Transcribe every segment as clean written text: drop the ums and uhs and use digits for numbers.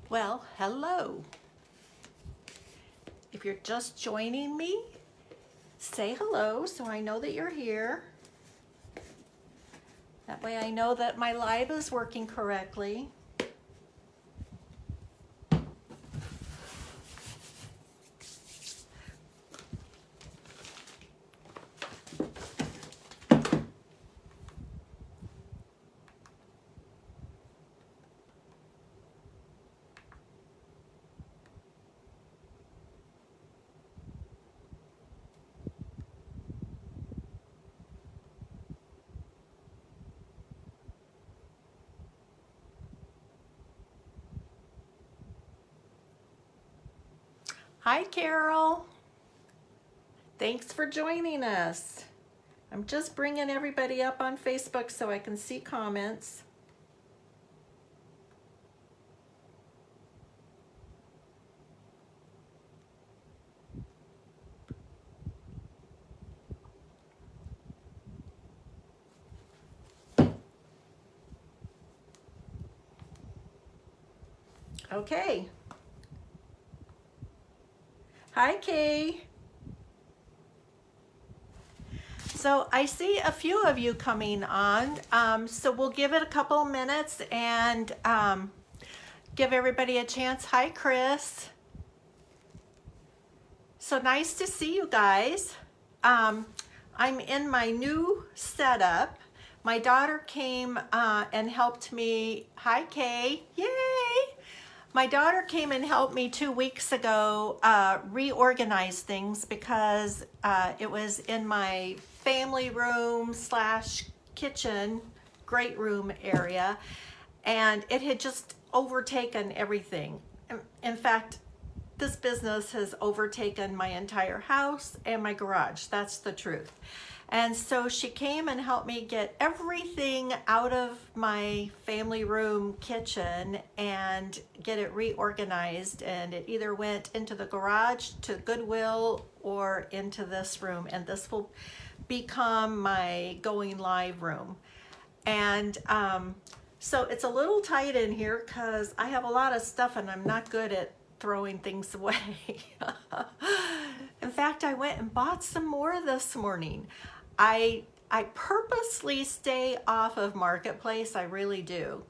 Well, hello. If you're just joining me, say hello so I know that you're here. That way I know that my live is working correctly. Hi, Carol. Thanks for joining us. I'm just bringing everybody up on Facebook so I can see comments. Okay. Hi, Kay. So I see a few of you coming on, so we'll give it a couple minutes and give everybody a chance. Hi, Chris. So nice to see you guys. I'm in my new setup. My daughter came and helped me. Hi, Kay. Yay! My daughter came and helped me 2 weeks ago reorganize things because it was in my family room slash kitchen great room area, and it had just overtaken everything. In fact, this business has overtaken my entire house and my garage. That's the truth. And so she came and helped me get everything out of my family room kitchen and get it reorganized. And it either went into the garage to Goodwill or into this room. And this will become my going live room. And so it's a little tight in here because I have a lot of stuff and I'm not good at throwing things away. In fact, I went and bought some more this morning. I purposely stay off of Marketplace, I really do,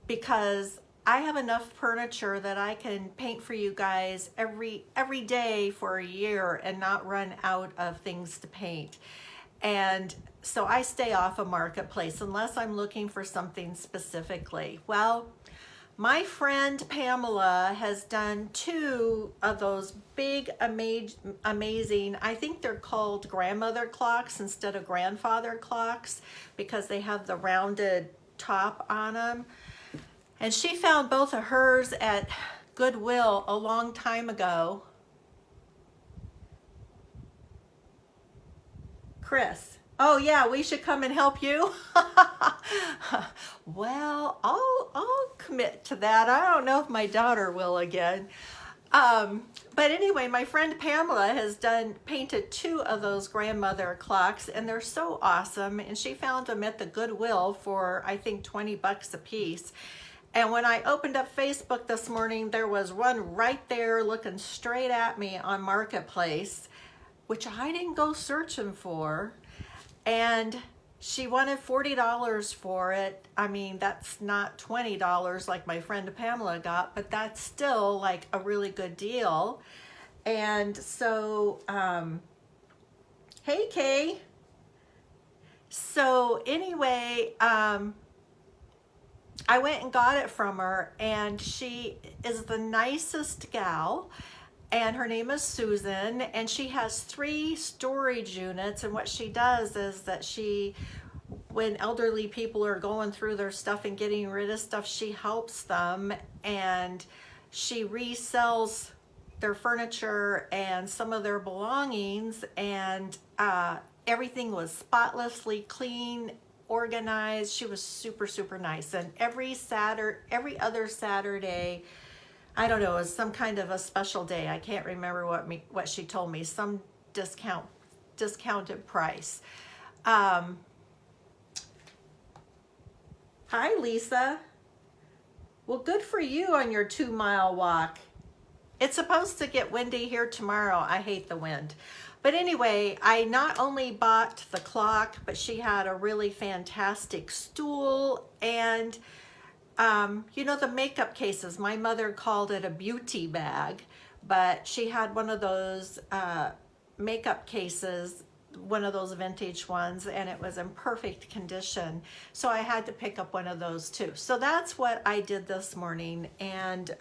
because I have enough furniture that I can paint for you guys every day for a year and not run out of things to paint. And so I stay off of Marketplace unless I'm looking for something specifically. Well, my friend Pamela has done 2 of those big, amazing, I think they're called grandmother clocks instead of grandfather clocks because they have the rounded top on them. And she found both of hers at Goodwill a long time ago. Chris. Oh yeah, we should come and help you. Well, I'll commit to that. I don't know if my daughter will again. But anyway, my friend Pamela has painted 2 of those grandmother clocks, and they're so awesome. And she found them at the Goodwill for I think 20 bucks a piece. And when I opened up Facebook this morning, there was one right there looking straight at me on Marketplace, which I didn't go searching for. And she wanted $40 for it. I mean, that's not $20 like my friend Pamela got, but that's still like a really good deal. And so, hey, Kay. So anyway, I went and got it from her, and she is the nicest gal. And her name is Susan, and she has 3 storage units. And what she does is that when elderly people are going through their stuff and getting rid of stuff, she helps them, and she resells their furniture and some of their belongings. And everything was spotlessly clean, organized. She was super, super nice. And every other Saturday, I don't know, it was some kind of a special day. I can't remember what she told me, some discounted price. Hi, Lisa. Well, good for you on your 2-mile walk. It's supposed to get windy here tomorrow. I hate the wind. But anyway, I not only bought the clock, but she had a really fantastic stool and you know, the makeup cases. My mother called it a beauty bag, but she had one of those makeup cases, one of those vintage ones, and it was in perfect condition. So I had to pick up one of those too. So that's what I did this morning. And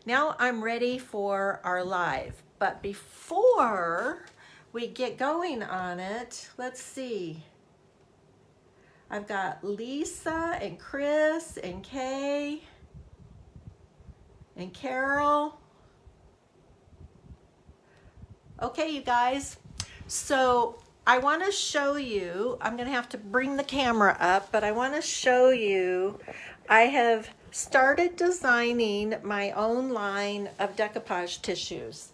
now I'm ready for our live. But before we get going on it, let's see. I've got Lisa and Chris and Kay and Carol. Okay, you guys. So I want to show you, I'm going to have to bring the camera up, but I want to show you, I have started designing my own line of decoupage tissues.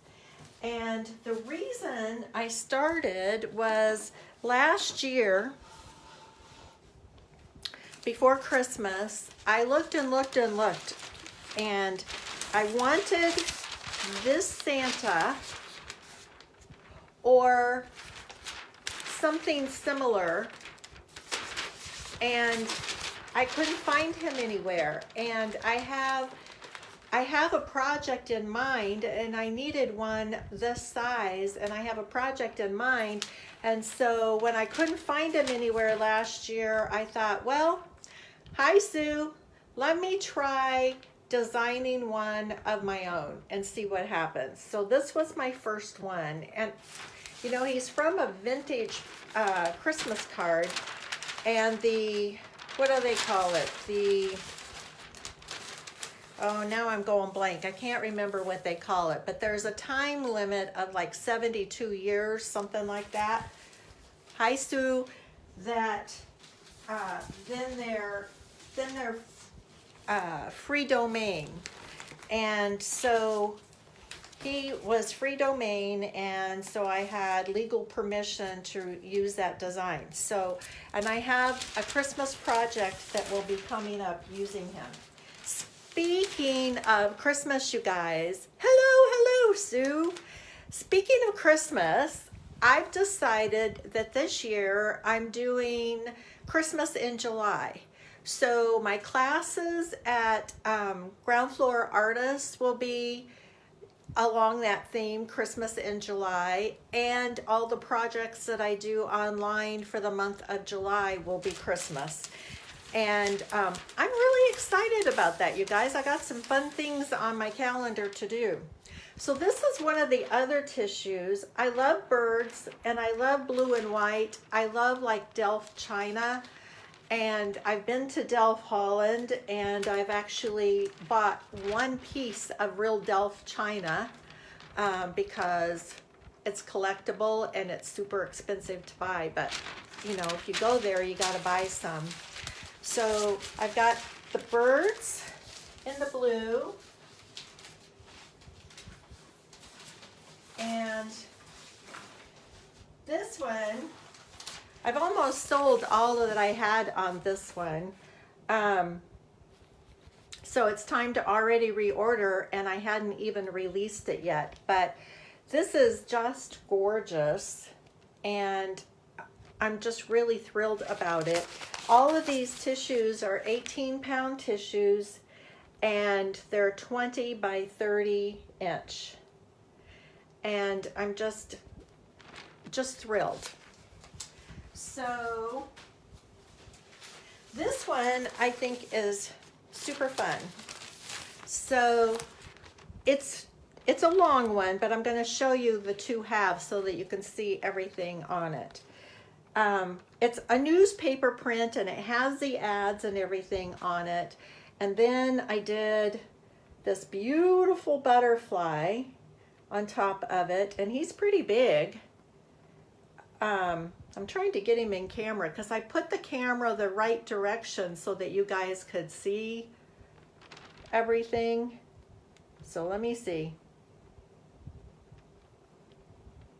And the reason I started was last year, before Christmas, I looked and looked and looked, and I wanted this Santa or something similar, and I couldn't find him anywhere. And I have a project in mind, and I needed one this size, and I have a project in mind. And so when I couldn't find him anywhere last year, I thought, well, hi Sue, let me try designing one of my own and see what happens. So this was my first one, and you know, he's from a vintage Christmas card, and the, what do they call it? The, oh, now I'm going blank. I can't remember what they call it, but there's a time limit of like 72 years, something like that. Hi Sue, that then they're free domain. And so he was free domain, and so I had legal permission to use that design. So, and I have a Christmas project that will be coming up using him. Speaking of Christmas, you guys, hello Sue. Speaking of Christmas, I've decided that this year I'm doing Christmas in July. So my classes at Ground Floor Artists will be along that theme, Christmas in July, and all the projects that I do online for the month of July will be Christmas. And I'm really excited about that, you guys. I got some fun things on my calendar to do. So this is one of the other tissues. I love birds, and I love blue and white. I love like Delft China, and I've been to Delft, Holland, and I've actually bought one piece of real Delft China because it's collectible and it's super expensive to buy. But you know, if you go there, you got to buy some. So I've got the birds in the blue, and this one, I've almost sold all that I had on this one. So it's time to already reorder, and I hadn't even released it yet. But this is just gorgeous, and I'm just really thrilled about it. All of these tissues are 18-pound tissues, and they're 20 by 30 inch. And I'm just thrilled. So this one I think is super fun. So it's a long one, but I'm going to show you the two halves so that you can see everything on it. It's a newspaper print, and it has the ads and everything on it. And then I did this beautiful butterfly on top of it, and he's pretty big. I'm trying to get him in camera because I put the camera the right direction so that you guys could see everything. So let me see.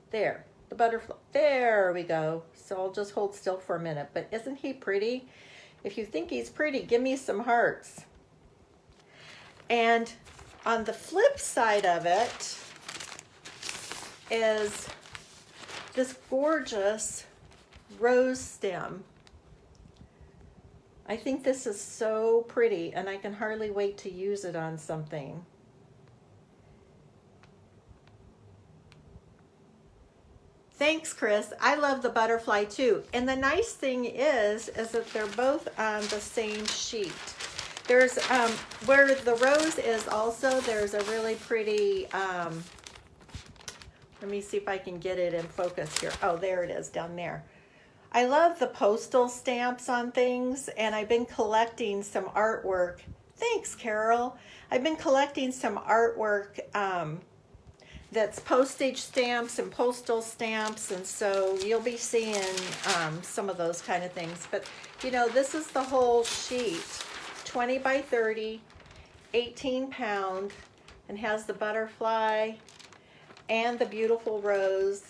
There, the butterfly. There we go. So I'll just hold still for a minute. But isn't he pretty? If you think he's pretty, give me some hearts. And on the flip side of it is this gorgeous rose stem. I think this is so pretty, and I can hardly wait to use it on something. Thanks, Chris. I love the butterfly too. And the nice thing is that they're both on the same sheet. There's, where the rose is also, there's a really pretty, let me see if I can get it in focus here. Oh, there it is down there. I love the postal stamps on things, and I've been collecting some artwork. Thanks, Carol. I've been collecting some artwork that's postage stamps and postal stamps, and so you'll be seeing some of those kind of things. But, you know, this is the whole sheet, 20 by 30, 18 pound, and has the butterfly and the beautiful rose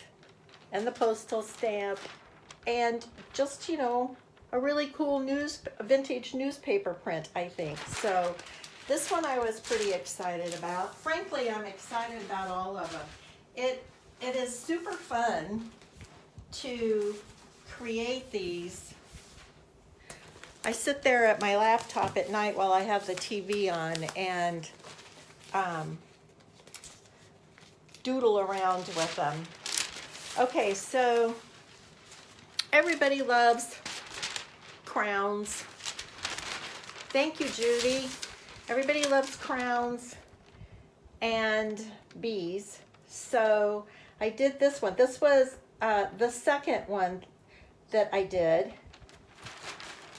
and the postal stamp. And just, you know, a really cool vintage newspaper print, I think. So this one I was pretty excited about. Frankly, I'm excited about all of them. It is super fun to create these. I sit there at my laptop at night while I have the TV on and doodle around with them. Okay, so everybody loves crowns. Thank you, Judy. Everybody loves crowns and bees. So I did this one. This was the second one that I did.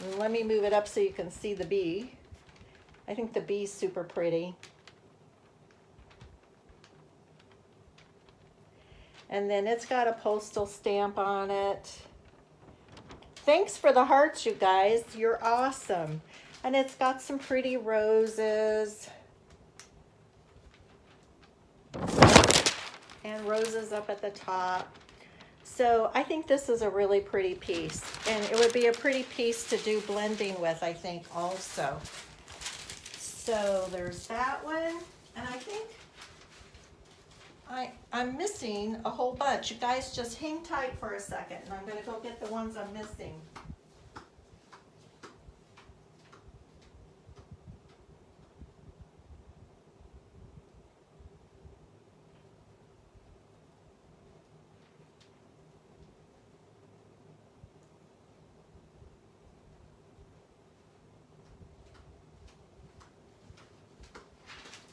And let me move it up so you can see the bee. I think the bee's super pretty. And then it's got a postal stamp on it. Thanks for the hearts, you guys. You're awesome. And it's got some pretty roses. And roses up at the top. So I think this is a really pretty piece. And it would be a pretty piece to do blending with, I think, also. So there's that one. And I think I'm missing a whole bunch. You guys just hang tight for a second, and I'm going to go get the ones I'm missing.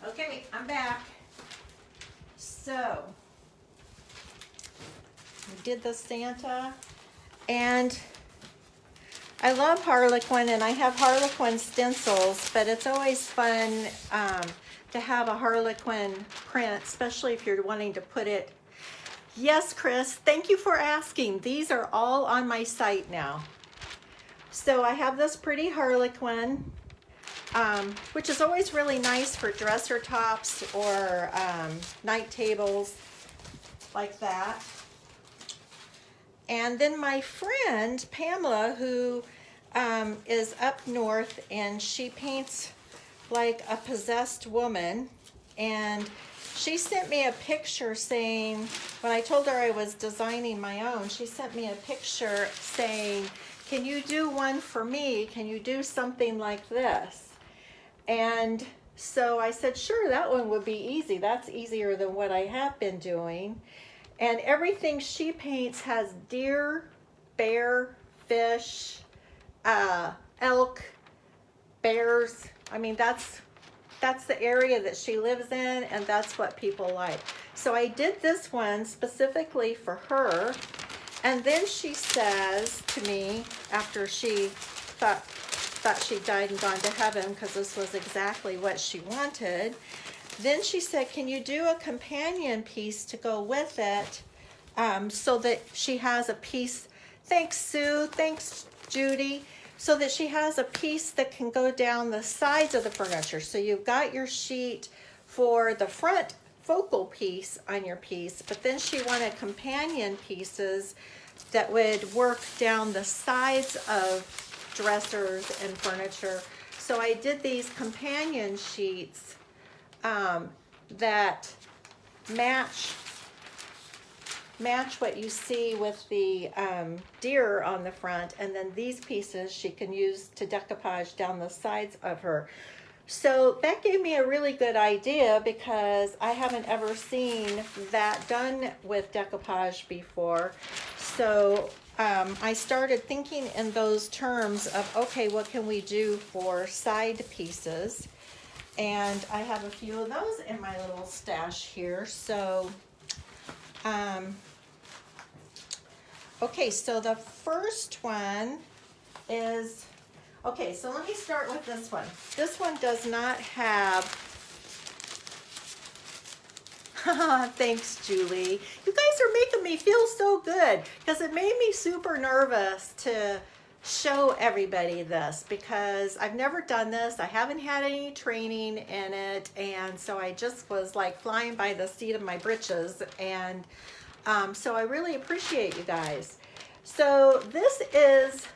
Okay, I'm back. So, we did the Santa, and I love Harlequin, and I have Harlequin stencils, but it's always fun to have a Harlequin print, especially if you're wanting to put it. Yes, Chris, thank you for asking. These are all on my site now. So I have this pretty Harlequin, which is always really nice for dresser tops or night tables like that. And then my friend Pamela, who is up north, and she paints like a possessed woman, and she sent me a picture saying, when I told her I was designing my own, she sent me a picture saying, can you do one for me? Can you do something like this? And so I said, sure, that one would be easy. That's easier than what I have been doing. And everything she paints has deer, bear, fish, elk, bears. I mean, that's the area that she lives in, and that's what people like. So I did this one specifically for her. And then she says to me, after she thought she died and gone to heaven, because this was exactly what she wanted. Then she said, can you do a companion piece to go with it, so that she has a piece? Thanks, Sue. Thanks, Judy. So that she has a piece that can go down the sides of the furniture. So you've got your sheet for the front focal piece on your piece, but then she wanted companion pieces that would work down the sides of dressers and furniture. So So I did these companion sheets that match what you see with the deer on the front, and then these pieces she can use to decoupage down the sides of her. So that gave me a really good idea because I haven't ever seen that done with decoupage before. So I started thinking in those terms of, okay, what can we do for side pieces? And I have a few of those in my little stash here. So, okay, so the first one is, okay, so let me start with this one. This one does not have, thanks, Julie. You guys are making me feel so good because it made me super nervous to show everybody this because I've never done this. I haven't had any training in it, and so I just was like flying by the seat of my britches, and so I really appreciate you guys. So this is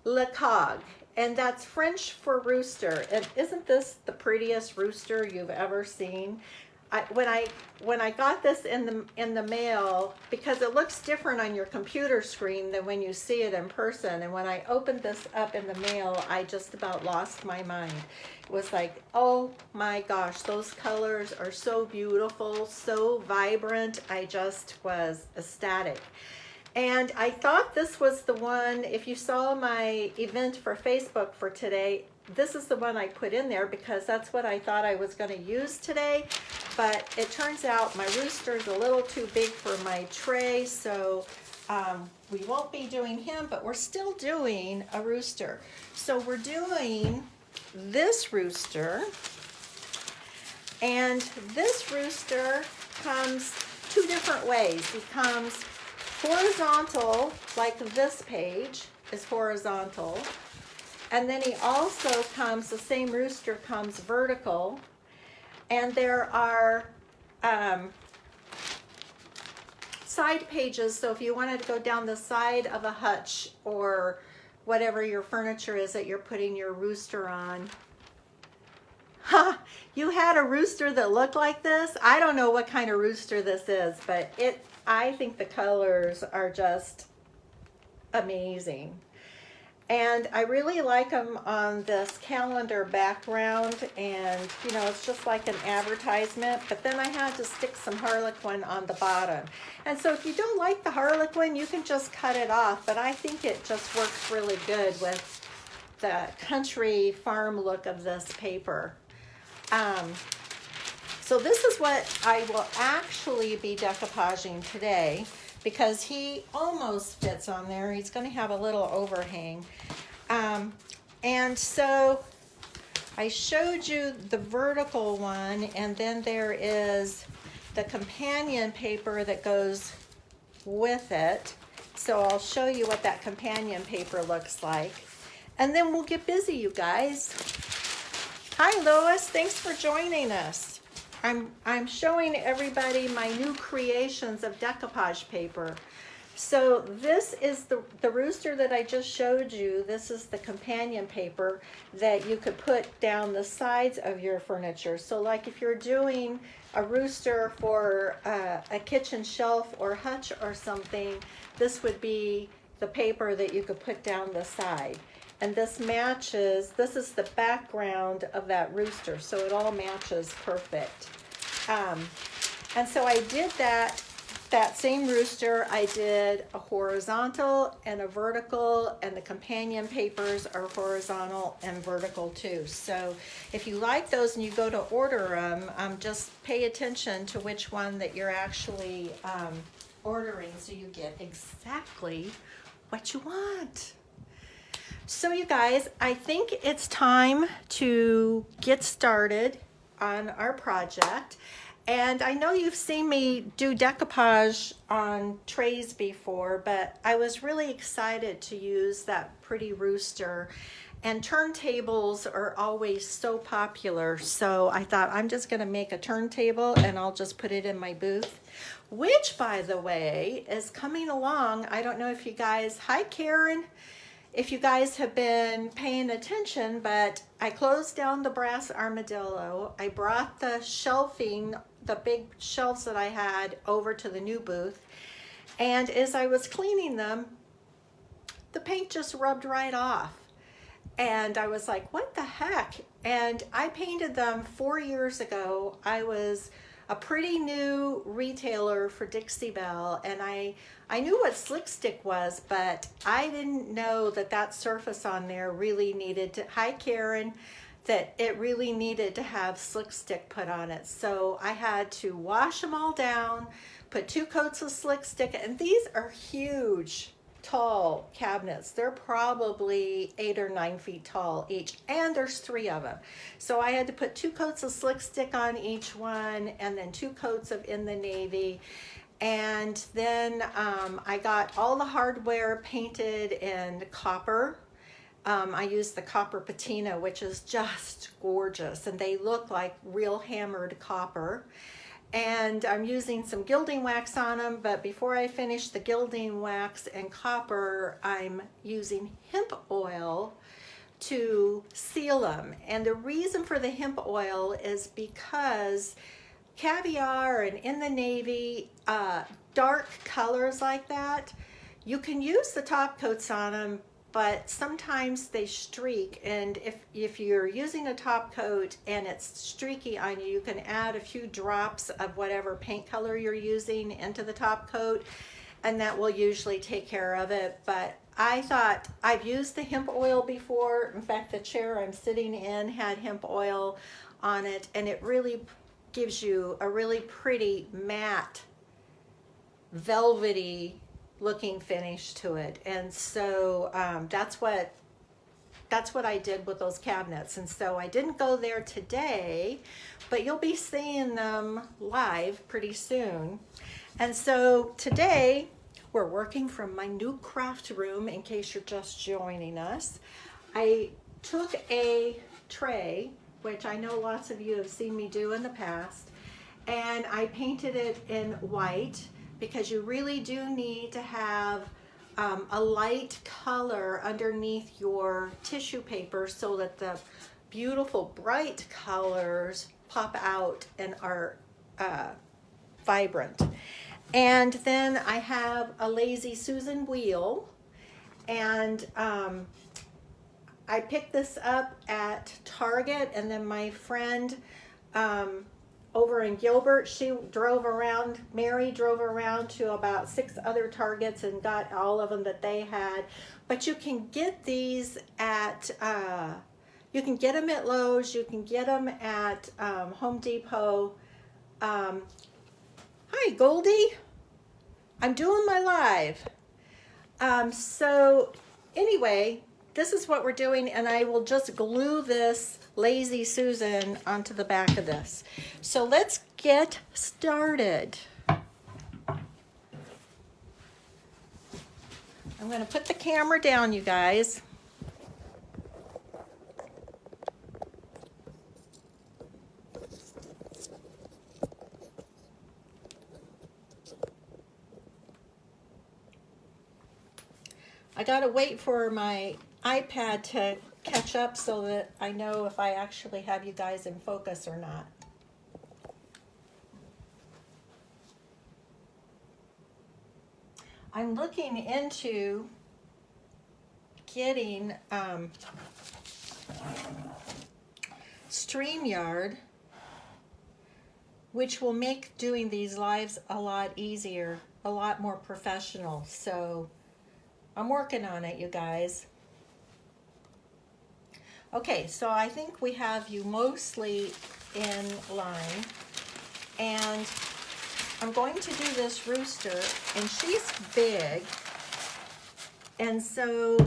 Le Cog, and that's French for rooster. And isn't this the prettiest rooster you've ever seen? When I got this in the mail, because it looks different on your computer screen than when you see it in person, and when I opened this up in the mail, I just about lost my mind. It was like, oh my gosh, those colors are so beautiful, so vibrant. I just was ecstatic. And I thought this was the one, if you saw my event for Facebook for today, this is the one I put in there because that's what I thought I was going to use today. But it turns out my rooster is a little too big for my tray, so we won't be doing him, but we're still doing a rooster. So we're doing this rooster, and this rooster comes two different ways. He comes horizontal, like this page is horizontal, and then he also comes, the same rooster comes vertical, and there are side pages, so if you wanted to go down the side of a hutch or whatever your furniture is that you're putting your rooster on. Ha! You had a rooster that looked like this? I don't know what kind of rooster this is, but I think the colors are just amazing. And I really like them on this calendar background, and you know, it's just like an advertisement, but then I had to stick some Harlequin on the bottom. And so if you don't like the Harlequin, you can just cut it off, but I think it just works really good with the country farm look of this paper. So this is what I will actually be decoupaging today, because he almost fits on there. He's going to have a little overhang. And so I showed you the vertical one, and then there is the companion paper that goes with it. So I'll show you what that companion paper looks like. And then we'll get busy, you guys. Hi, Lois. Thanks for joining us. I'm showing everybody my new creations of decoupage paper. So this is the rooster that I just showed you. This is the companion paper that you could put down the sides of your furniture. So like if you're doing a rooster for a kitchen shelf or hutch or something, this would be the paper that you could put down the side. And this matches, this is the background of that rooster, so it all matches perfect. And so I did that same rooster. I did a horizontal and a vertical, and the companion papers are horizontal and vertical too. So if you like those and you go to order them, just pay attention to which one that you're actually ordering so you get exactly what you want. So you guys, I think it's time to get started on our project. And I know you've seen me do decoupage on trays before, but I was really excited to use that pretty rooster. And turntables are always so popular, so I thought I'm just going to make a turntable and I'll just put it in my booth, which, by the way, is coming along. I don't know if you guys, hi Karen, if you guys have been paying attention, but I closed down the brass armadillo. I brought the shelving, the big shelves that I had, over to the new booth. And as I was cleaning them, the paint just rubbed right off. And I was like, what the heck? And I painted them 4 years ago. I was a pretty new retailer for Dixie Belle, and I knew what slick stick was, but I didn't know that that surface on there really needed to, hi Karen, that it really needed to have slick stick put on it. So I had to wash them all down, put 2 coats of slick stick, and these are huge, tall cabinets. They're probably 8 or 9 feet tall each, and there's 3 of them. So I had to put 2 coats of slick stick on each one, and then 2 coats of In the Navy. And then I got all the hardware painted in copper. I used the copper patina, which is just gorgeous, and they look like real hammered copper. And I'm using some gilding wax on them, but before I finish the gilding wax and copper, I'm using hemp oil to seal them. And the reason for the hemp oil is because caviar and In the Navy, dark colors like that, you can use the top coats on them, but sometimes they streak, and if you're using a top coat and it's streaky on you, you can add a few drops of whatever paint color you're using into the top coat, and that will usually take care of it. But I thought, I've used the hemp oil before. In fact, the chair I'm sitting in had hemp oil on it, and it really gives you a really pretty matte, velvety looking finish to it. And so that's what I did with those cabinets. And so I didn't go there today, but you'll be seeing them live pretty soon. And so today we're working from my new craft room, in case you're just joining us. I took a tray, which I know lots of you have seen me do in the past, and I painted it in white, because you really do need to have a light color underneath your tissue paper so that the beautiful bright colors pop out and are vibrant. And then I have a Lazy Susan wheel, and I picked this up at Target, and then my friend over in Gilbert, Mary drove around to about 6 other Targets and got all of them that they had. But you can get these at, you can get them at Lowe's, you can get them at Home Depot. Hi Goldie, I'm doing my live. So anyway, this is what we're doing, and I will just glue this Lazy Susan onto the back of this. So let's get started. I'm going to put the camera down, you guys. I gotta wait for my iPad to catch up so that I know if I actually have you guys in focus or not. I'm looking into getting StreamYard, which will make doing these lives a lot easier, a lot more professional. So I'm working on it, you guys. Okay, so I think we have you mostly in line, and I'm going to do this Rooster, and she's big, and so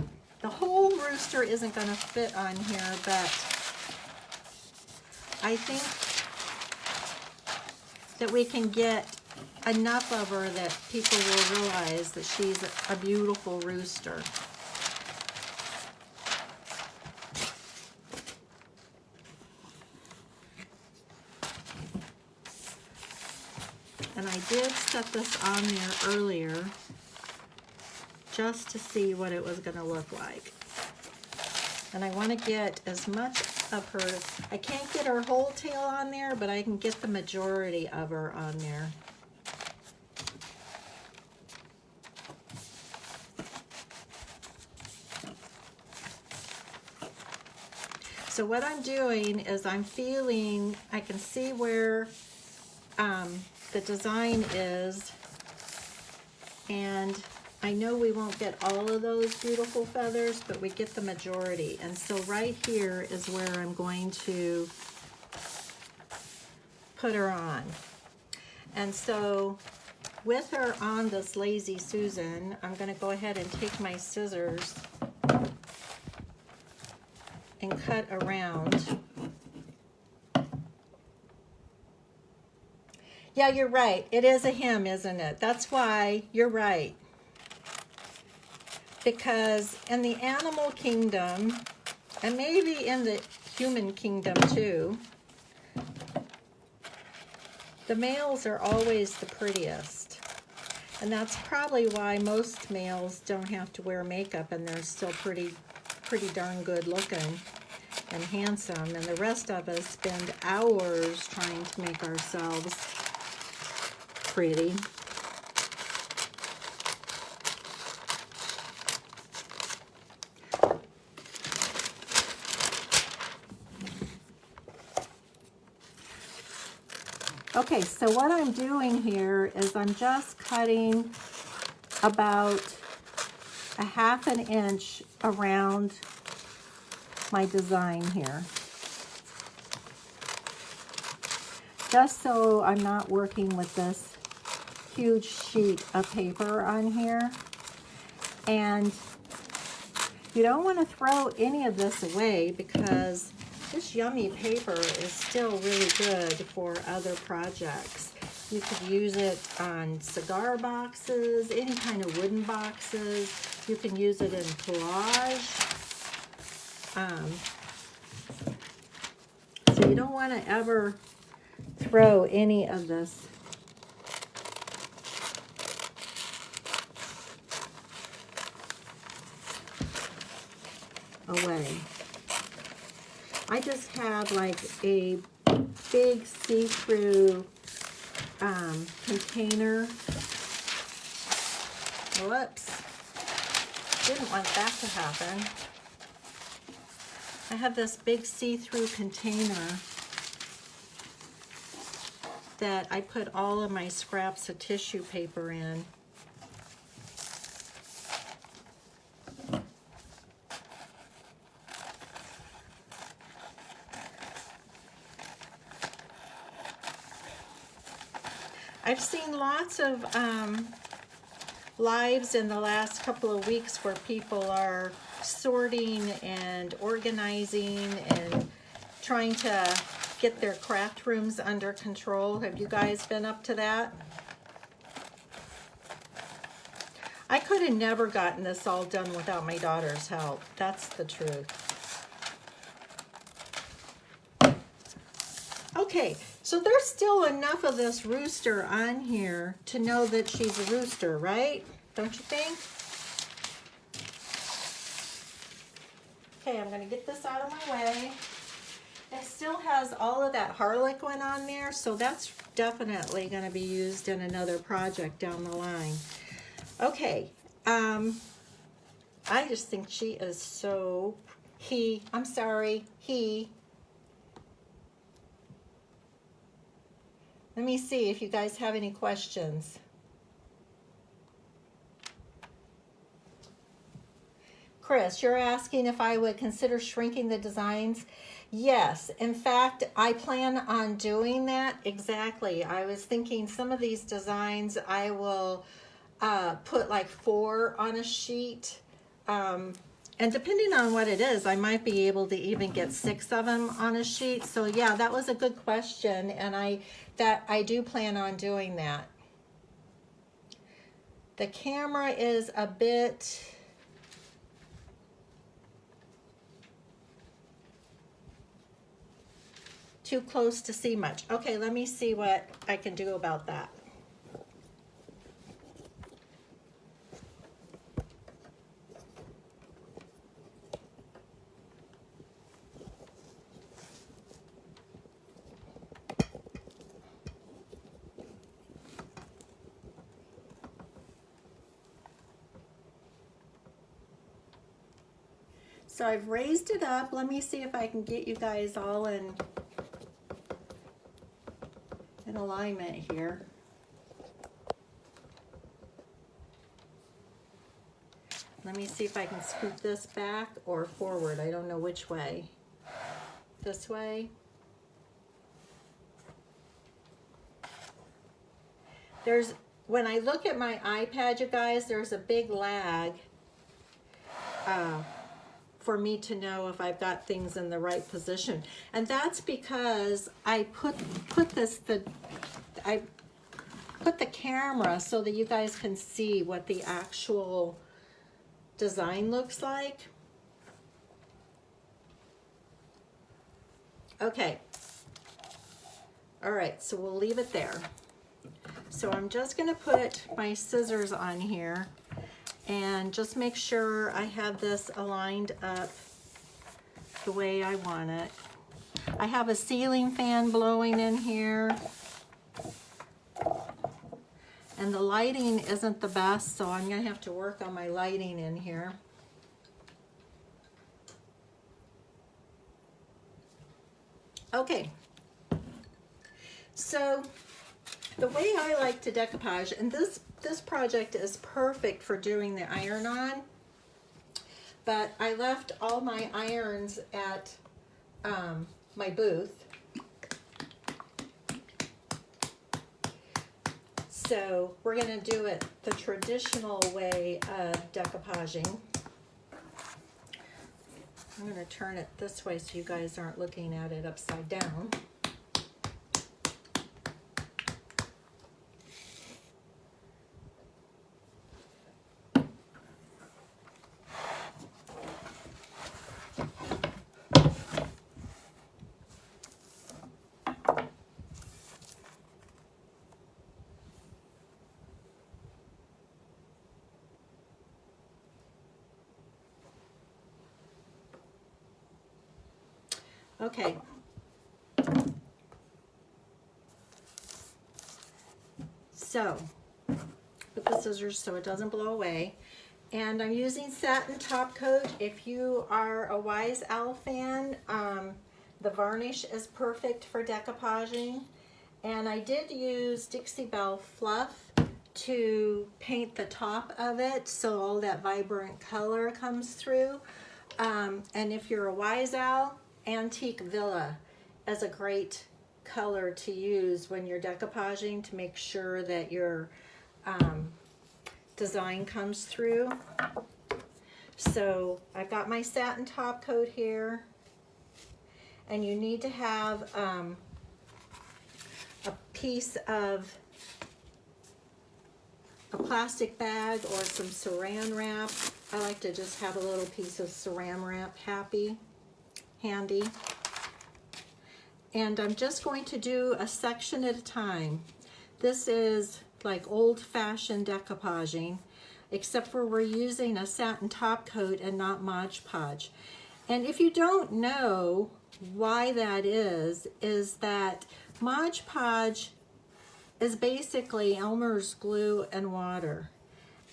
the whole Rooster isn't going to fit on here, but I think that we can get enough of her that people will realize that she's a beautiful rooster. And I did set this on there earlier. just to see what it was going to look like. And I want to get as much of her, I can't get her whole tail on there, but I can get the majority of her on there. So what I'm doing is I'm feeling, I can see where the design is, and I know we won't get all of those beautiful feathers, but we get the majority. And so right here is where I'm going to put her on. And so with her on this Lazy Susan, I'm going to go ahead and take my scissors and cut around. Yeah, you're right. It is a him, isn't it? That's why you're right. Because in the animal kingdom, and maybe in the human kingdom too, the males are always the prettiest. And that's probably why most males don't have to wear makeup and they're still pretty darn good looking and handsome. And the rest of us spend hours trying to make ourselves pretty. Okay, so what I'm doing here is I'm just cutting about a ½ an inch around my design here. Just so I'm not working with this huge sheet of paper on here. And you don't want to throw any of this away because this yummy paper is still really good for other projects. You could use it on cigar boxes, any kind of wooden boxes. You can use it in collage. So you don't want to ever throw any of this away. I just have like a big see-through container. Whoops. Didn't want that to happen. I have this big see-through container that I put all of my scraps of tissue paper in. I've seen lots of lives in the last couple of weeks where people are sorting and organizing and trying to get their craft rooms under control. Have you guys been up to that? I could have never gotten this all done without my daughter's help. That's the truth. Okay, so there's still enough of this rooster on here to know that she's a rooster, right? Don't you think? Okay, I'm gonna get this out of my way. It still has all of that harlequin on there, so that's definitely gonna be used in another project down the line. Okay, I just think she is so, I'm sorry, Let me see if you guys have any questions. Chris, you're asking if I would consider shrinking the designs. Yes, in fact, I plan on doing that exactly. I was thinking some of these designs I will put like 4 on a sheet. And depending on what it is, I might be able to even get 6 of them on a sheet. So yeah, that was a good question, and I do plan on doing that. The camera is a bit too close to see much. Okay, let me see what I can do about that. So I've raised it up. Let me see if I can get you guys all in alignment here. Let me see if I can scoot this back or forward. I don't know which way. This way. When I look at my iPad, you guys, there's a big lag for me to know if I've got things in the right position. And that's because I put the camera so that you guys can see what the actual design looks like. Okay. All right, so we'll leave it there. So I'm just gonna put my scissors on here and just make sure I have this aligned up the way I want it. I have a ceiling fan blowing in here. And the lighting isn't the best, so I'm gonna have to work on my lighting in here. Okay, so the way I like to decoupage, and this project is perfect for doing the iron-on, but I left all my irons at my booth. So we're gonna do it the traditional way of decoupaging. I'm gonna turn it this way so you guys aren't looking at it upside down. Okay. So, put the scissors so it doesn't blow away. And I'm using Satin Top Coat. If you are a Wise Owl fan, the varnish is perfect for decoupaging. And I did use Dixie Belle Fluff to paint the top of it so all that vibrant color comes through. And if you're a Wise Owl, Antique Villa is a great color to use when you're decoupaging to make sure that your design comes through. So I've got my Satin Top Coat here, and you need to have a piece of a plastic bag or some saran wrap. I like to just have a little piece of saran wrap handy. And I'm just going to do a section at a time. This is like old-fashioned decoupaging, except for we're using a Satin Top Coat and not Mod Podge. And if you don't know why that is that Mod Podge is basically Elmer's glue and water.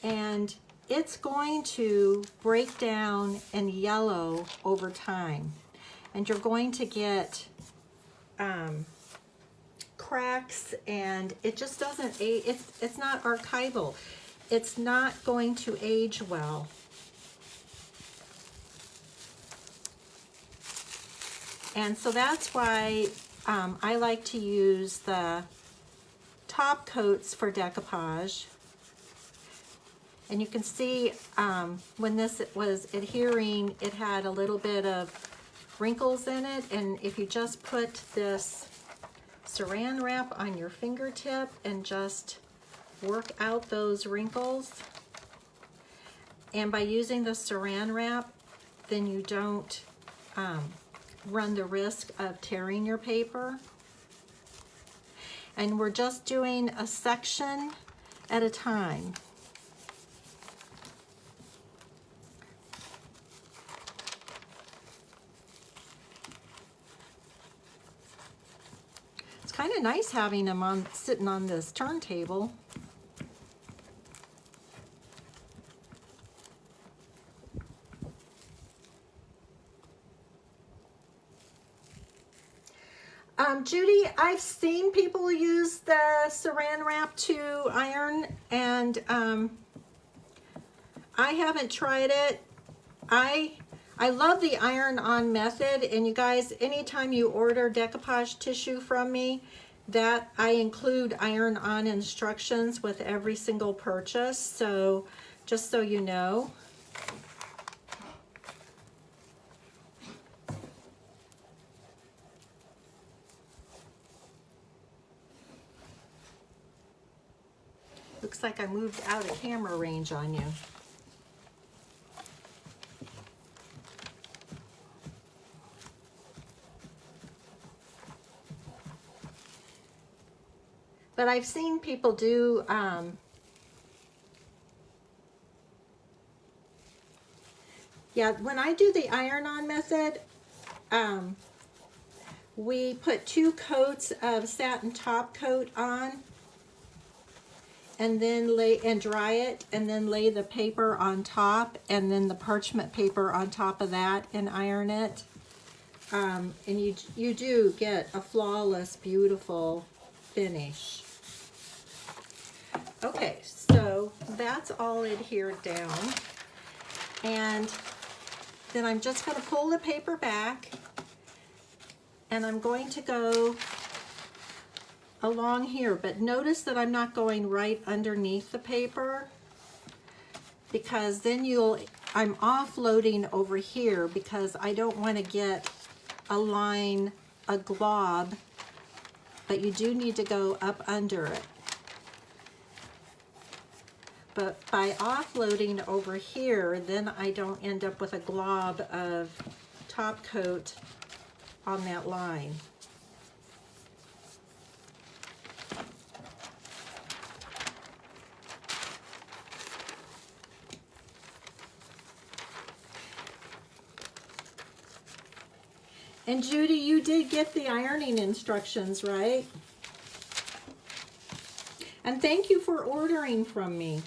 And it's going to break down and yellow over time. And you're going to get cracks, and it just doesn't age. It's not archival. It's not going to age well. And so that's why I like to use the top coats for decoupage. And you can see when this was adhering, it had a little bit of wrinkles in it, and if you just put this saran wrap on your fingertip and just work out those wrinkles, and by using the saran wrap, then you don't run the risk of tearing your paper. And we're just doing a section at a time. It's kind of nice having them sitting on this turntable. Judy, I've seen people use the saran wrap to iron, and I haven't tried it. I love the iron-on method, and you guys, anytime you order decoupage tissue from me, that I include iron-on instructions with every single purchase, so just so you know. Looks like I moved out of camera range on you. But I've seen people do yeah, when I do the iron-on method, we put 2 coats of Satin Top Coat on, and then dry it, and then lay the paper on top, and then the parchment paper on top of that, and iron it. And you do get a flawless, beautiful finish. Okay, so that's all adhered down, and then I'm just going to pull the paper back, and I'm going to go along here, but notice that I'm not going right underneath the paper, because then I'm offloading over here, because I don't want to get a glob, but you do need to go up under it. But by offloading over here, then I don't end up with a glob of top coat on that line. And Judy, you did get the ironing instructions, right? And thank you for ordering from me.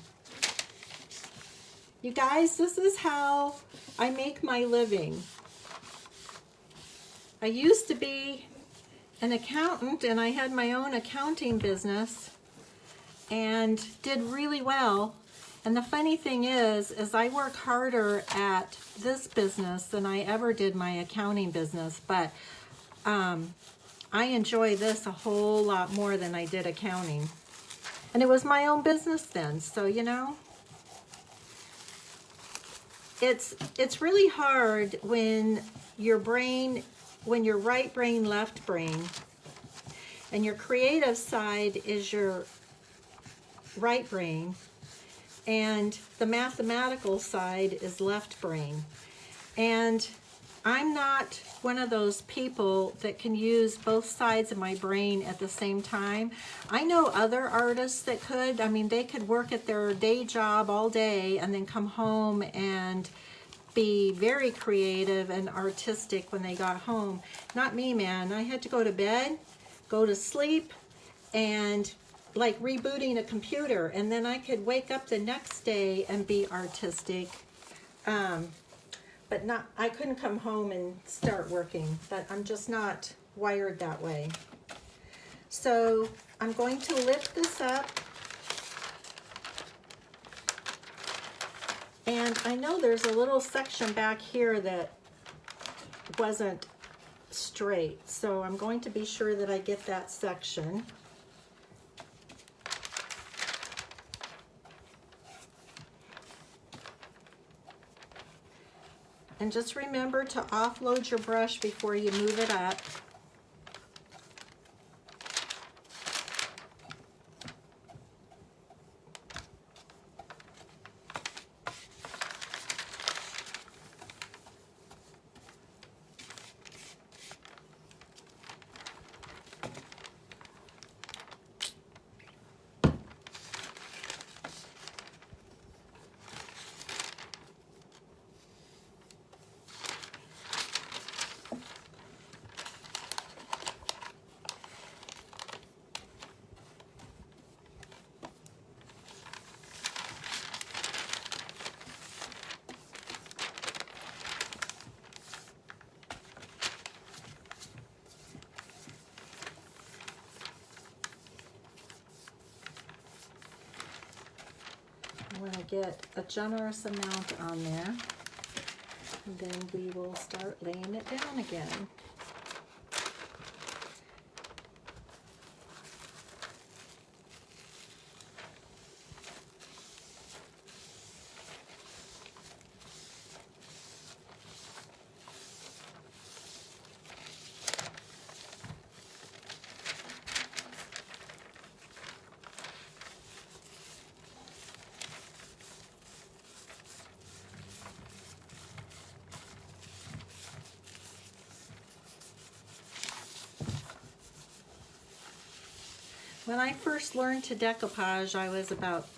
You guys, this is how I make my living. I used to be an accountant, and I had my own accounting business and did really well. And the funny thing is I work harder at this business than I ever did my accounting business, but I enjoy this a whole lot more than I did accounting. And it was my own business then, so you know. It's really hard when your right brain, left brain, and your creative side is your right brain, and the mathematical side is left brain. And I'm not one of those people that can use both sides of my brain at the same time. I know other artists that could. I mean, they could work at their day job all day and then come home and be very creative and artistic when they got home. Not me, man. I had to go to bed, go to sleep, and like rebooting a computer, and then I could wake up the next day and be artistic. But I couldn't come home and start working, but I'm just not wired that way. So I'm going to lift this up, and I know there's a little section back here that wasn't straight, so I'm going to be sure that I get that section. And just remember to offload your brush before you move it up. get a generous amount on there. And then we will start laying it down again. When I first learned to decoupage, I was about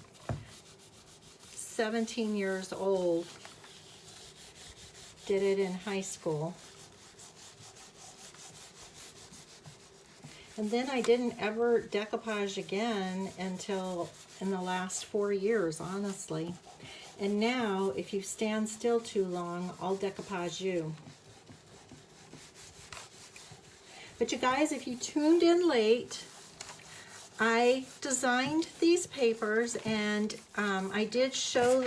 17 years old. Did it in high school. And then I didn't ever decoupage again until in the last 4 years, honestly. And now, if you stand still too long, I'll decoupage you. But you guys, if you tuned in late, I designed these papers, and I did show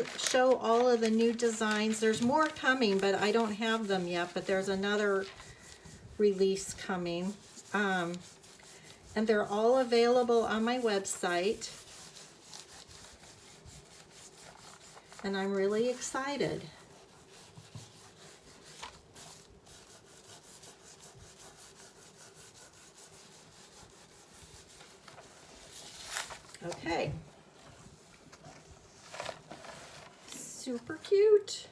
all of the new designs. There's more coming, but I don't have them yet, but there's another release coming. And they're all available on my website. And I'm really excited. Okay. Super cute.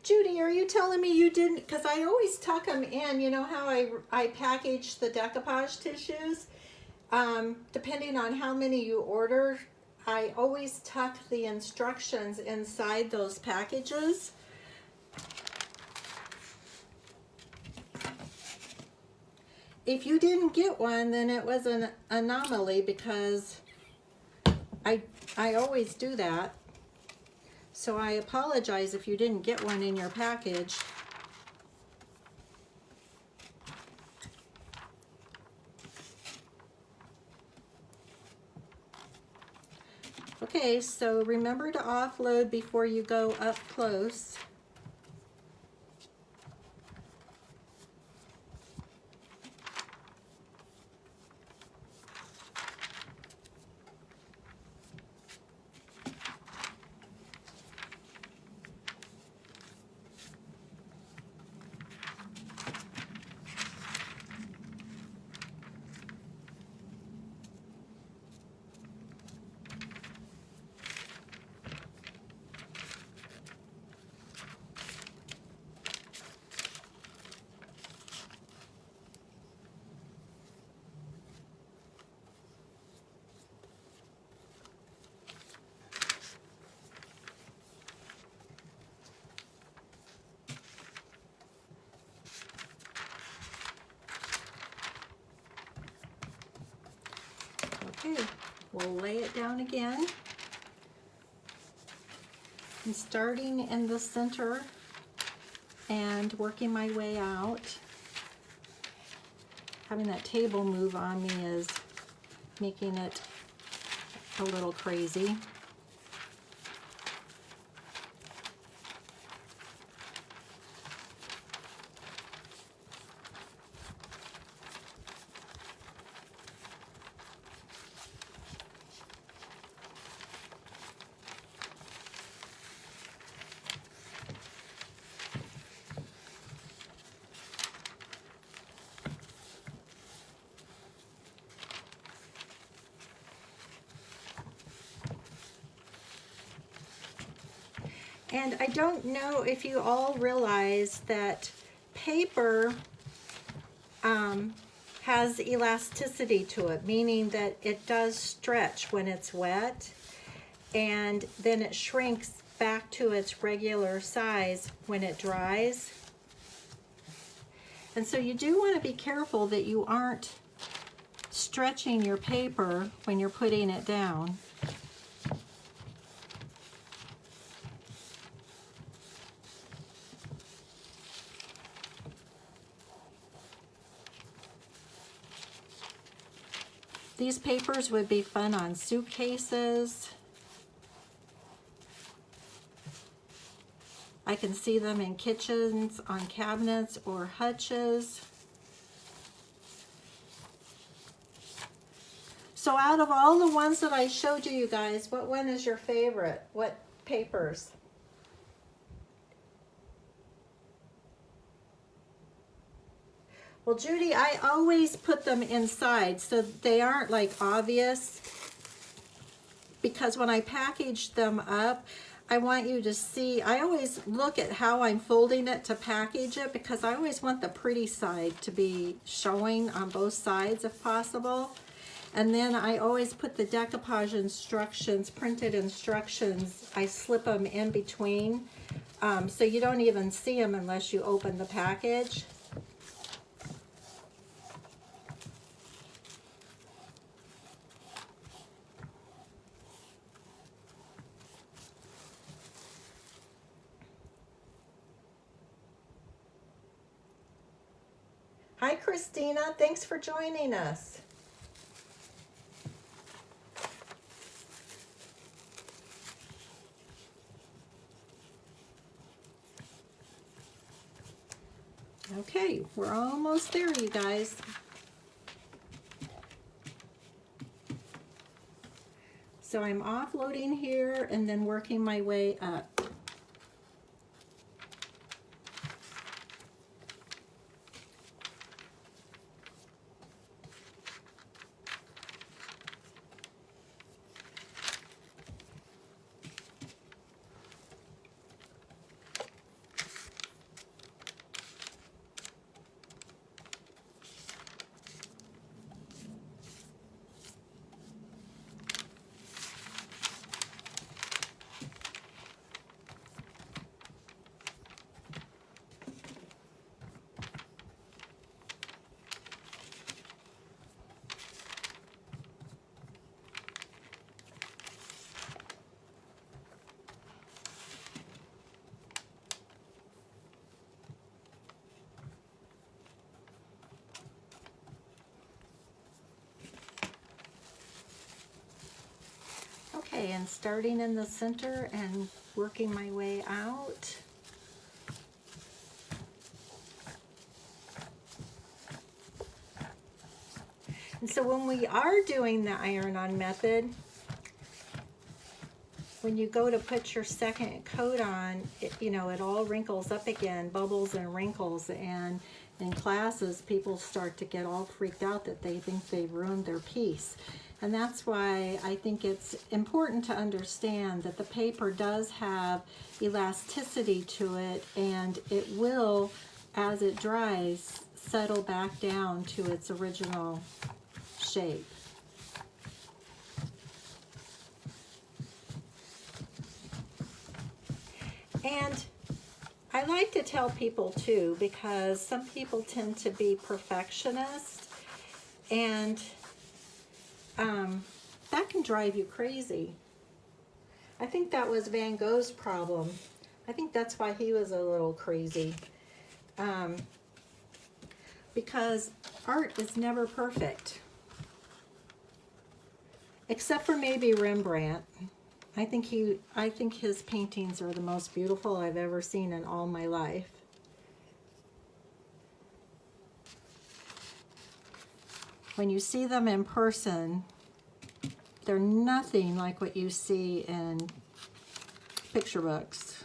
Judy, are you telling me you didn't, because I always tuck them in, you know how I package the decoupage tissues? Depending on how many you order, I always tuck the instructions inside those packages. If you didn't get one, then it was an anomaly, because I always do that. So I apologize if you didn't get one in your package. Okay, so remember to offload before you go up close. Okay, we'll lay it down again. I'm starting in the center and working my way out. Having that table move on me is making it a little crazy. And I don't know if you all realize that paper has elasticity to it, meaning that it does stretch when it's wet, and then it shrinks back to its regular size when it dries. And so you do want to be careful that you aren't stretching your paper when you're putting it down. These papers would be fun on suitcases. I can see them in kitchens, on cabinets, or hutches. So out of all the ones that I showed you guys, what one is your favorite? What papers? Well, Judy, I always put them inside so they aren't like obvious, because when I package them up, I want you to see, I always look at how I'm folding it to package it, because I always want the pretty side to be showing on both sides if possible. And then I always put the decoupage instructions, printed instructions, I slip them in between, so you don't even see them unless you open the package. Hi, Christina. Thanks for joining us. Okay, we're almost there, you guys. So I'm offloading here and then working my way up. Okay, and starting in the center and working my way out. And so when we are doing the iron-on method, when you go to put your second coat on, it all wrinkles up again, bubbles and wrinkles, and in classes people start to get all freaked out that they think they've ruined their piece. And that's why I think it's important to understand that the paper does have elasticity to it, and it will, as it dries, settle back down to its original shape. And I like to tell people too, because some people tend to be perfectionists, and that can drive you crazy. I think that was Van Gogh's problem. I think that's why he was a little crazy. Because art is never perfect. Except for maybe Rembrandt. I think his paintings are the most beautiful I've ever seen in all my life. When you see them in person, they're nothing like what you see in picture books.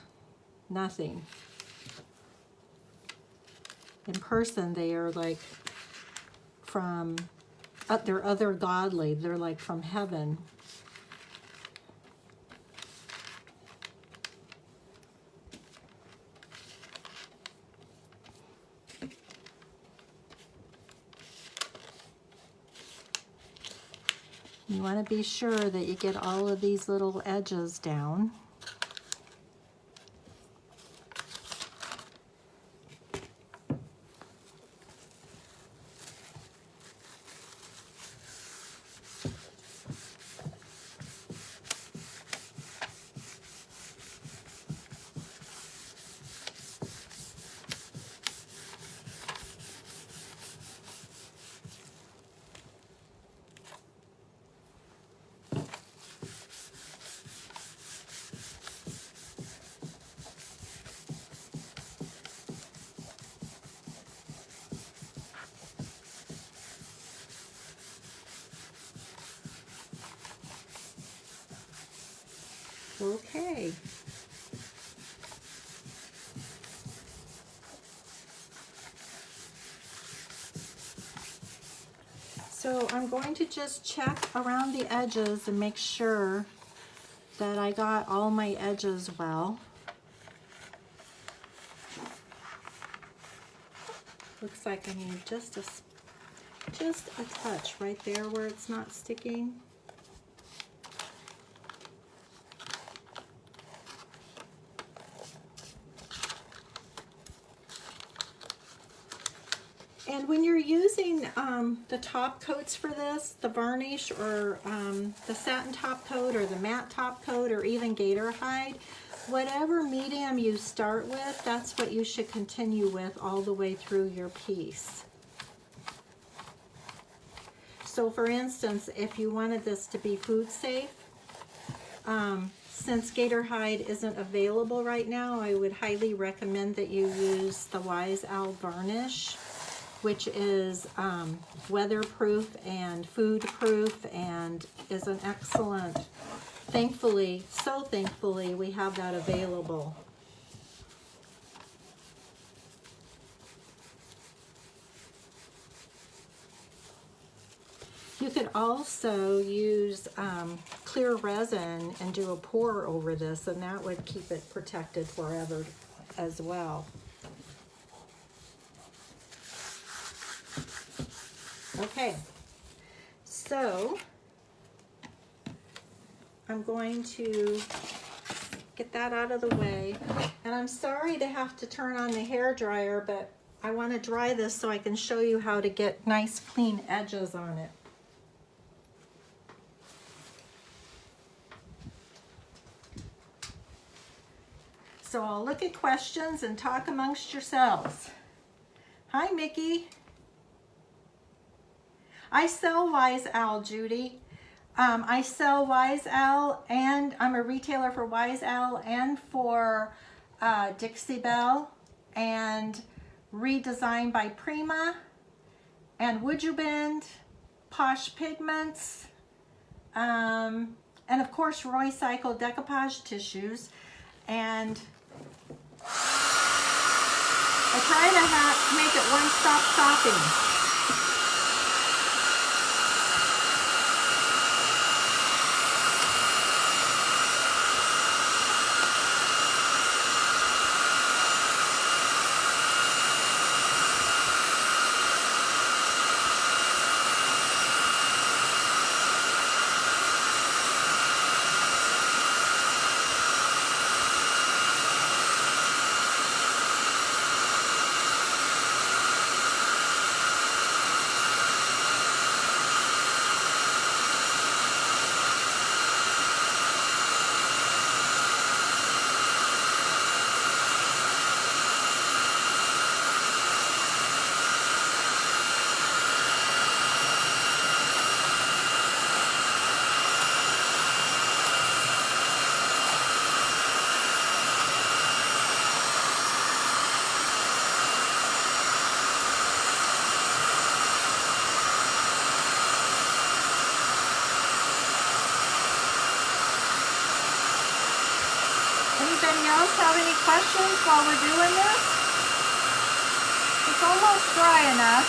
Nothing. In person, they are like from, they're othergodly. They're like from heaven. You want to be sure that you get all of these little edges down. Okay. So I'm going to just check around the edges and make sure that I got all my edges well. Looks like I need just a touch right there where it's not sticking. And when you're using the top coats for this, the varnish or the satin top coat or the matte top coat or even gator hide, whatever medium you start with, that's what you should continue with all the way through your piece. So for instance, if you wanted this to be food safe, since gator hide isn't available right now, I would highly recommend that you use the Wise Owl varnish, which is weatherproof and food proof and is an excellent, thankfully, so thankfully, we have that available. You could also use clear resin and do a pour over this, and that would keep it protected forever as well. Okay, so I'm going to get that out of the way. And I'm sorry to have to turn on the hair dryer, but I want to dry this so I can show you how to get nice clean edges on it. So I'll look at questions and talk amongst yourselves. Hi, Mickey. I sell Wise Owl, Judy. I sell Wise Owl, and I'm a retailer for Wise Owl and for Dixie Belle, and Redesigned by Prima, and Would You Bend, Posh Pigments, and of course Roy Cycle Decoupage tissues. And I try to make it one-stop shopping. Anybody else have any questions while we're doing this? It's almost dry enough.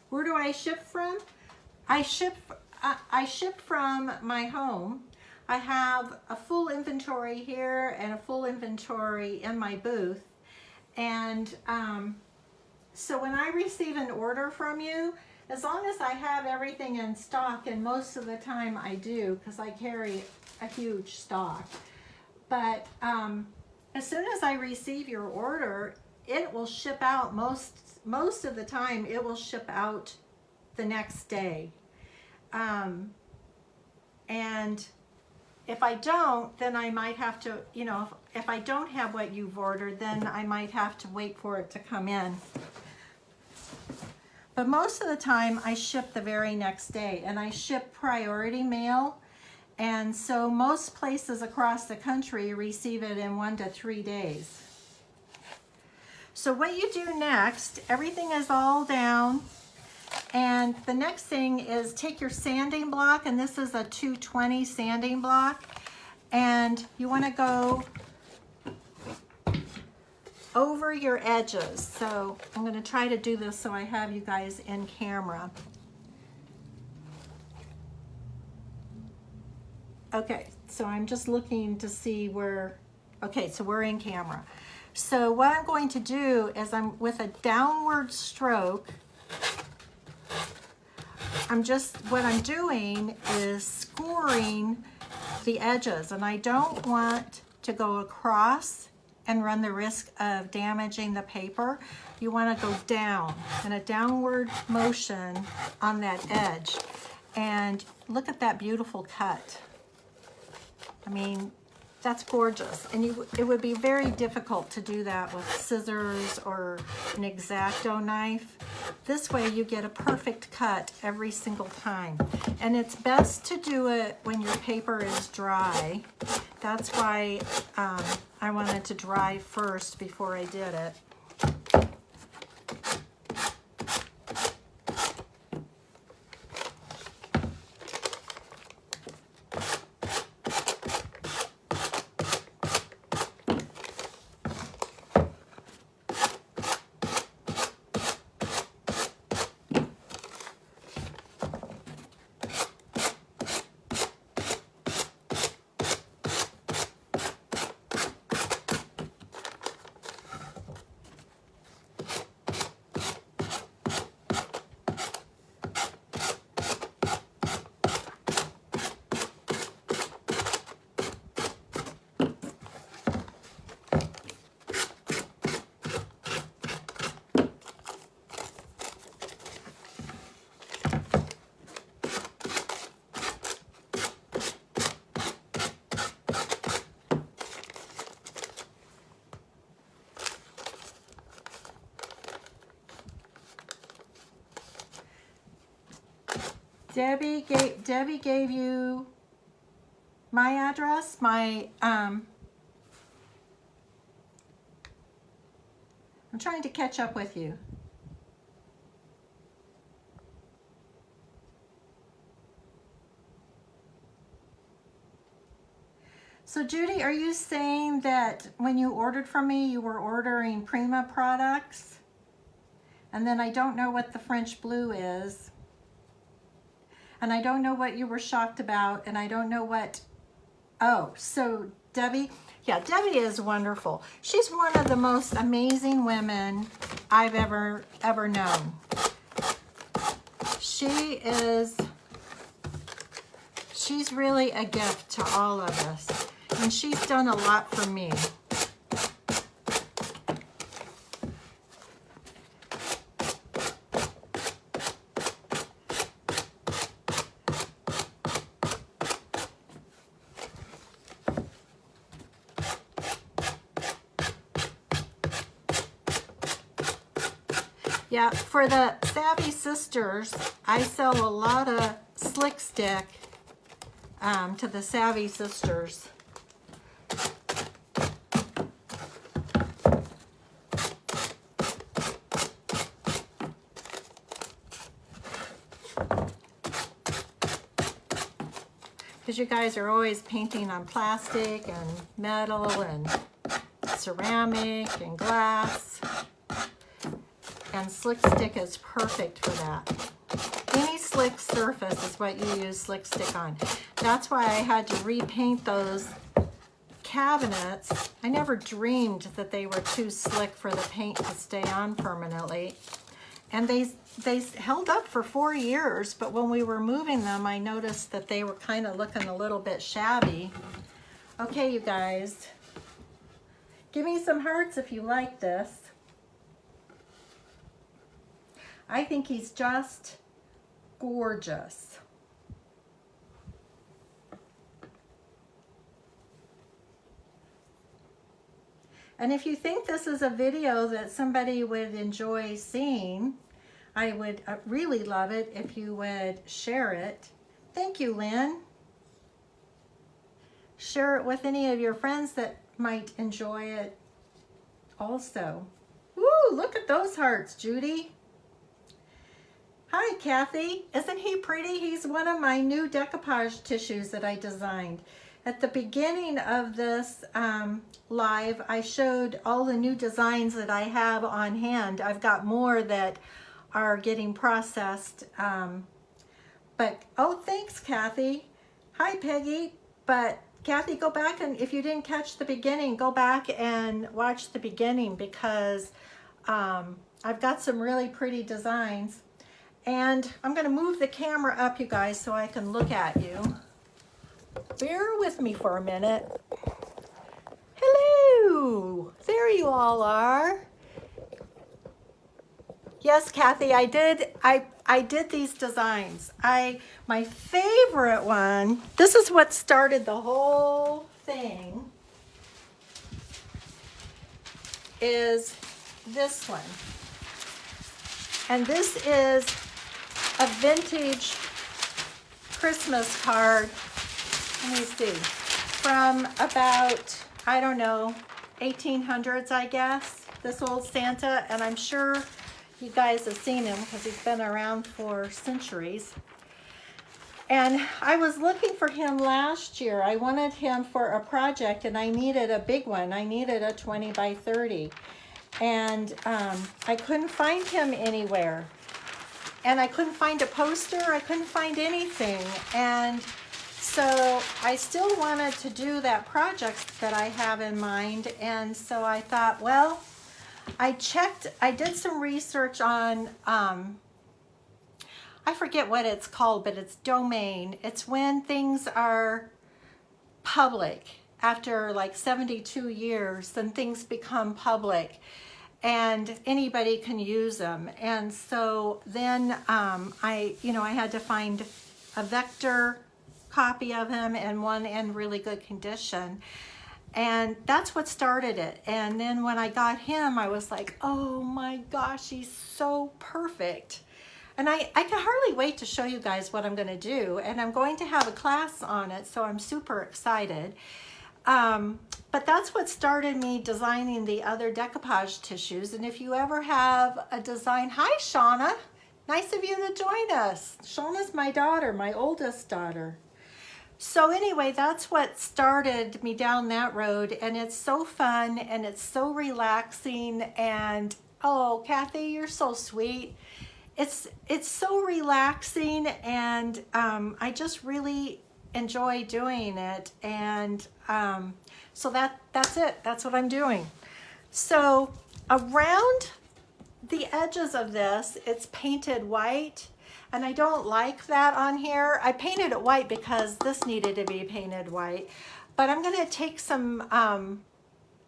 Where do I ship from? I ship from my home. I have a full inventory here and a full inventory in my booth. And so when I receive an order from you, as long as I have everything in stock, and most of the time I do because I carry a huge stock. But as soon as I receive your order, it will ship out. Most of the time it will ship out the next day. And if I don't, then I might have to, you know, if I don't have what you've ordered, then I might have to wait for it to come in. but most of the time I ship the very next day, and I ship priority mail. And so most places across the country receive it in 1 to 3 days. So what you do next, everything is all down. And the next thing is take your sanding block, and this is a 220 sanding block. And you want to go over your edges. So I'm going to try to do this so I have you guys in camera. Okay, so I'm just looking to see where, okay, so we're in camera. So what I'm going to do is I'm with a downward stroke, what I'm doing is scoring the edges, and I don't want to go across and run the risk of damaging the paper. You want to go down in a downward motion on that edge. And look at that beautiful cut. I mean, that's gorgeous. And it would be very difficult to do that with scissors or an X-Acto knife. This way you get a perfect cut every single time. And it's best to do it when your paper is dry. That's why I wanted to dry first before I did it. Debbie gave you my address, I'm trying to catch up with you. So Judy, are you saying that when you ordered from me, you were ordering Prima products? And then I don't know what the French blue is. And I don't know what you were shocked about, and I don't know what, oh, so Debbie, yeah, Debbie is wonderful. She's one of the most amazing women I've ever known. She's really a gift to all of us, and she's done a lot for me. Yeah, for the Savvy Sisters, I sell a lot of Slick Stick to the Savvy Sisters. Because you guys are always painting on plastic and metal and ceramic and glass. And Slick Stick is perfect for that. Any slick surface is what you use Slick Stick on. That's why I had to repaint those cabinets. I never dreamed that they were too slick for the paint to stay on permanently. And they held up for 4 years, but when we were moving them, I noticed that they were kind of looking a little bit shabby. Okay, you guys, give me some hearts if you like this. I think he's just gorgeous. And if you think this is a video that somebody would enjoy seeing, I would really love it if you would share it. Thank you, Lynn. Share it with any of your friends that might enjoy it also. Woo, look at those hearts, Judy. Hi, Kathy. Isn't he pretty? He's one of my new decoupage tissues that I designed. At the beginning of this live, I showed all the new designs that I have on hand. I've got more that are getting processed. But, oh, thanks, Kathy. Hi, Peggy. But, Kathy, go back and if you didn't catch the beginning, go back and watch the beginning because I've got some really pretty designs. And I'm going to move the camera up, you guys, so I can look at you. Bear with me for a minute. Hello, there you all are. Yes, Kathy, I did these designs. My favorite one, this is what started the whole thing, is this one. And this is a vintage Christmas card. Let me see, from about, I don't know, 1800s, I guess, this old Santa, and I'm sure you guys have seen him because he's been around for centuries. And I was looking for him last year. I wanted him for a project and I needed a big one. I needed a 20 by 30. And I couldn't find him anywhere. And I couldn't find a poster, I couldn't find anything. And so I still wanted to do that project that I have in mind, and so I thought, well, I did some research on, I forget what it's called, but it's domain. It's when things are public. After like 72 years, then things become public and anybody can use them. And so then I had to find a vector copy of him and one in really good condition, and that's what started it. And then when I got him, I was like, oh my gosh, he's so perfect. And I can hardly wait to show you guys what I'm going to do, and I'm going to have a class on it, so I'm super excited. But that's what started me designing the other decoupage tissues. And if you ever have a design, hi Shauna, nice of you to join us. Shauna's my daughter, my oldest daughter. So anyway, that's what started me down that road, and it's so fun and it's so relaxing. And oh, Kathy, you're so sweet. It's so relaxing, and I just really enjoy doing it. And so that's it. That's what I'm doing. So around the edges of this, it's painted white. And I don't like that on here. I painted it white because this needed to be painted white. But I'm going to take some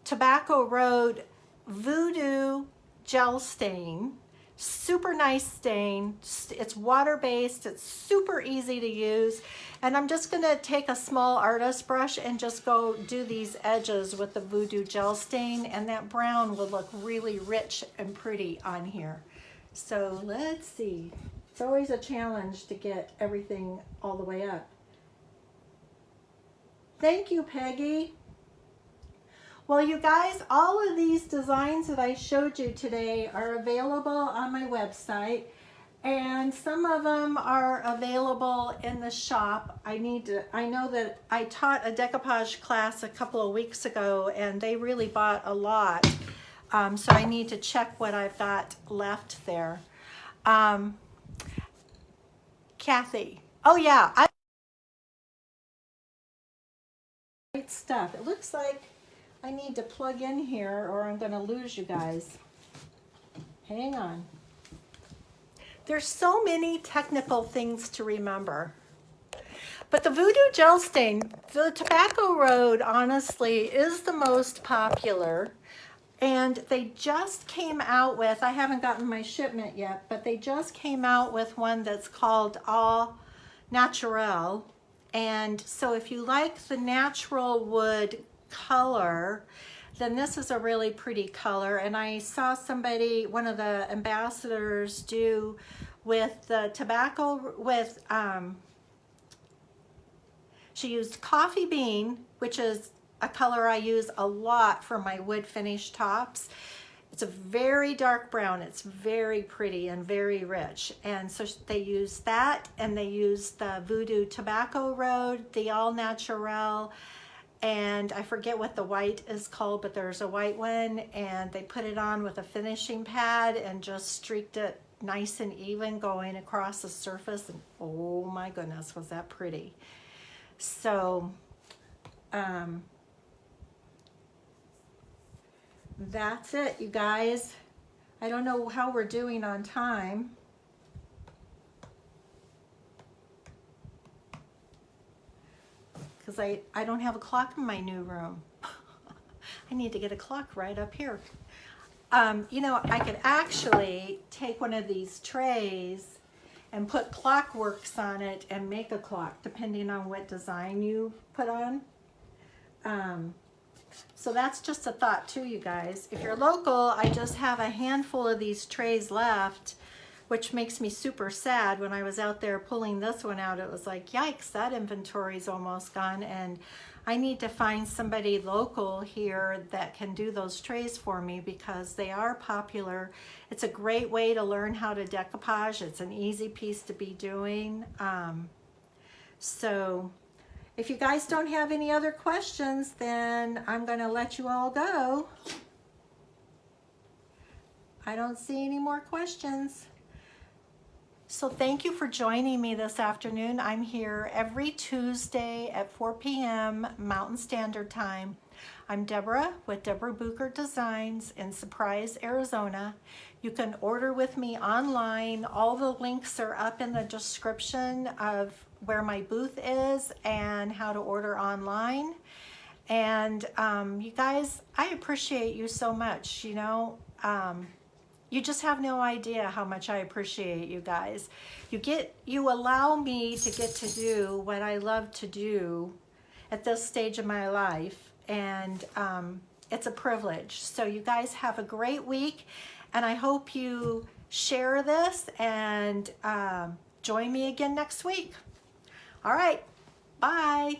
Tobacco Road Voodoo gel stain. Super nice stain. It's water-based. It's super easy to use. And I'm just going to take a small artist brush and just go do these edges with the Voodoo gel stain. And that brown will look really rich and pretty on here. So let's see. It's always a challenge to get everything all the way up. Thank you, Peggy. Well, you guys, all of these designs that I showed you today are available on my website, and some of them are available in the shop. I know that I taught a decoupage class a couple of weeks ago, and they really bought a lot. So I need to check what I've got left there. Kathy. Oh yeah, great stuff. It looks like I need to plug in here or I'm going to lose you guys. Hang on. There's so many technical things to remember. But the Voodoo gel stain, the Tobacco Road, honestly, is the most popular. And they just came out with, I haven't gotten my shipment yet, but they just came out with one that's called All Naturel. And so if you like the natural wood color, then this is a really pretty color. And I saw somebody, one of the ambassadors, do with the tobacco, with, she used coffee bean, which is a color I use a lot for my wood finish tops. It's a very dark brown. It's very pretty and very rich. And so they use that, and they use the Voodoo Tobacco Road, the All Natural, and I forget what the white is called, but there's a white one, and they put it on with a finishing pad and just streaked it nice and even going across the surface, and oh my goodness, was that pretty. So that's it, you guys. I don't know how we're doing on time. Because I don't have a clock in my new room. I need to get a clock right up here. You know, I could actually take one of these trays and put clockworks on it and make a clock, depending on what design you put on. So that's just a thought too, you guys. If you're local, I just have a handful of these trays left, which makes me super sad. When I was out there pulling this one out, it was like, yikes, that inventory's almost gone, and I need to find somebody local here that can do those trays for me because they are popular. It's a great way to learn how to decoupage. It's an easy piece to be doing. So if you guys don't have any other questions, then I'm gonna let you all go. I don't see any more questions. So thank you for joining me this afternoon. I'm here every Tuesday at 4 p.m. Mountain Standard Time. I'm Deborah with Deborah Bucher Designs in Surprise, Arizona. You can order with me online. All the links are up in the description of where my booth is and how to order online. And you guys, I appreciate you so much, you know. You just have no idea how much I appreciate you guys. You allow me to get to do what I love to do at this stage of my life, and it's a privilege. So you guys have a great week, and I hope you share this and join me again next week. All right, bye.